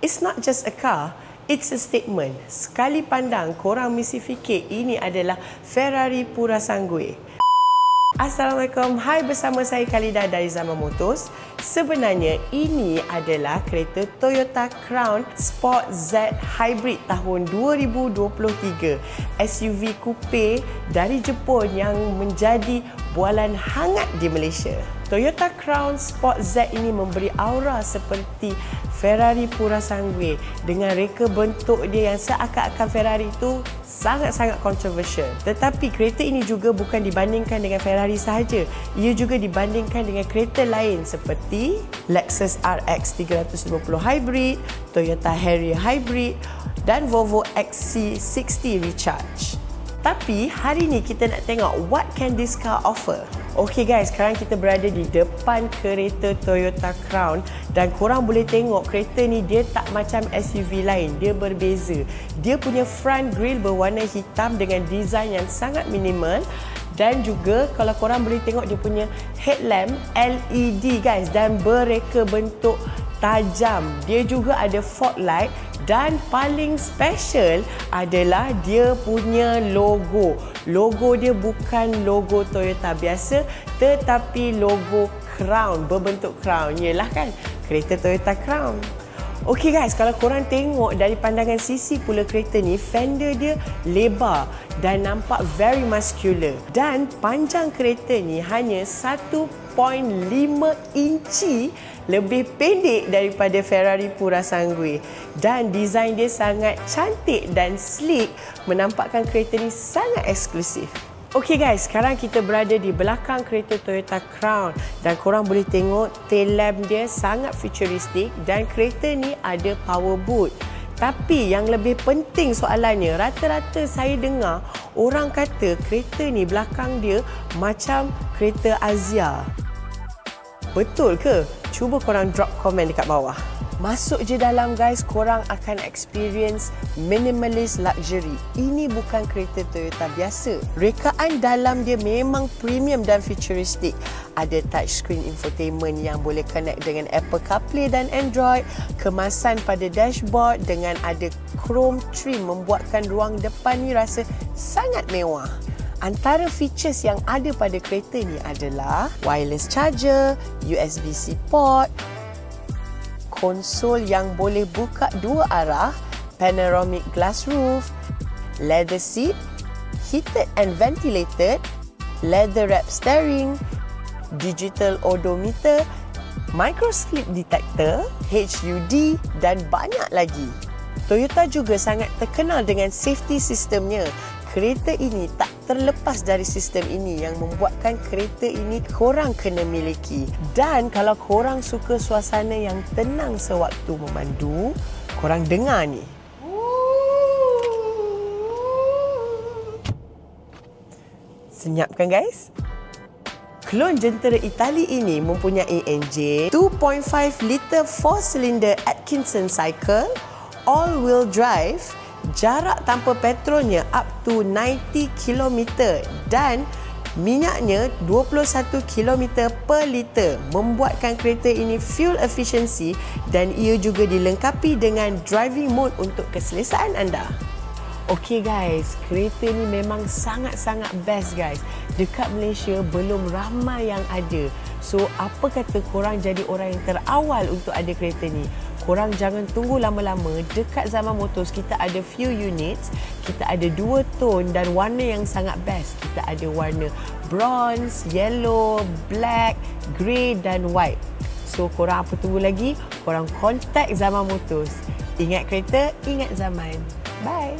It's not just a car, it's a statement. Sekali pandang, korang mesti fikir ini adalah Ferrari Purosangue. Assalamualaikum, hai, bersama saya Khalidah dari Zaman Motors. Sebenarnya ini adalah kereta Toyota Crown Sport Z Hybrid tahun 2023. SUV coupe dari Jepun yang menjadi bualan hangat di Malaysia. Toyota Crown Sport Z ini memberi aura seperti Ferrari Purosangue dengan reka bentuk dia yang seakan-akan Ferrari itu sangat-sangat kontroversial. Tetapi kereta ini juga bukan dibandingkan dengan Ferrari sahaja. Ia juga dibandingkan dengan kereta lain seperti Lexus RX 350 Hybrid, Toyota Harrier Hybrid dan Volvo XC60 Recharge. Tapi hari ni kita nak tengok what can this car offer. Okay guys, sekarang kita berada di depan kereta Toyota Crown dan korang boleh tengok kereta ni dia tak macam SUV lain, dia berbeza. Dia punya front grille berwarna hitam dengan design yang sangat minimal dan juga kalau korang boleh tengok dia punya headlamp LED guys dan bereka bentuk tajam. Dia juga ada fog light dan paling special adalah dia punya logo. Logo dia bukan logo Toyota biasa tetapi logo Crown, berbentuk crown. Yalah kan, kereta Toyota Crown. Okey guys, kalau korang tengok dari pandangan sisi pula kereta ni, fender dia lebar dan nampak very muscular. Dan panjang kereta ni hanya 1.5 inci lebih pendek daripada Ferrari Purosangue. Dan desain dia sangat cantik dan sleek, menampakkan kereta ni sangat eksklusif. Okey guys, sekarang kita berada di belakang kereta Toyota Crown dan korang boleh tengok tail lamp dia sangat futuristik dan kereta ni ada power boot. Tapi yang lebih penting soalannya, rata-rata saya dengar orang kata kereta ni belakang dia macam kereta Azia. Betul ke? Cuba korang drop komen dekat bawah. Masuk je dalam guys, korang akan experience minimalist luxury. Ini bukan kereta Toyota biasa. Rekaan dalam dia memang premium dan futuristik. Ada touchscreen infotainment yang boleh connect dengan Apple CarPlay dan Android. Kemasan pada dashboard dengan ada chrome trim membuatkan ruang depan ni rasa sangat mewah. Antara features yang ada pada kereta ni adalah wireless charger, USB-C port, konsol yang boleh buka dua arah, panoramic glass roof, leather seat, heated and ventilated, leather wrap steering, digital odometer, micro slip detector, HUD dan banyak lagi. Toyota juga sangat terkenal dengan safety sistemnya. Kereta ini tak terlepas dari sistem ini yang membuatkan kereta ini korang kena miliki. Dan kalau korang suka suasana yang tenang sewaktu memandu, korang dengar ni. Senyap kan guys? Klon jentera Itali ini mempunyai enjin 2.5 liter 4-cylinder Atkinson cycle, all-wheel drive, jarak tanpa petrolnya up to 90 km dan minyaknya 21 km per liter, membuatkan kereta ini fuel efficiency dan ia juga dilengkapi dengan driving mode untuk keselesaan anda. Okey guys, kereta ni memang sangat-sangat best guys. Dekat Malaysia belum ramai yang ada. So apa kata korang jadi orang yang terawal untuk ada kereta ni? Korang jangan tunggu lama-lama. Dekat Zaman Motors kita ada few units. Kita ada 2 tone dan warna yang sangat best. Kita ada warna bronze, yellow, black, grey dan white. So korang apa tunggu lagi? Korang contact Zaman Motors. Ingat kereta, ingat zaman. Bye.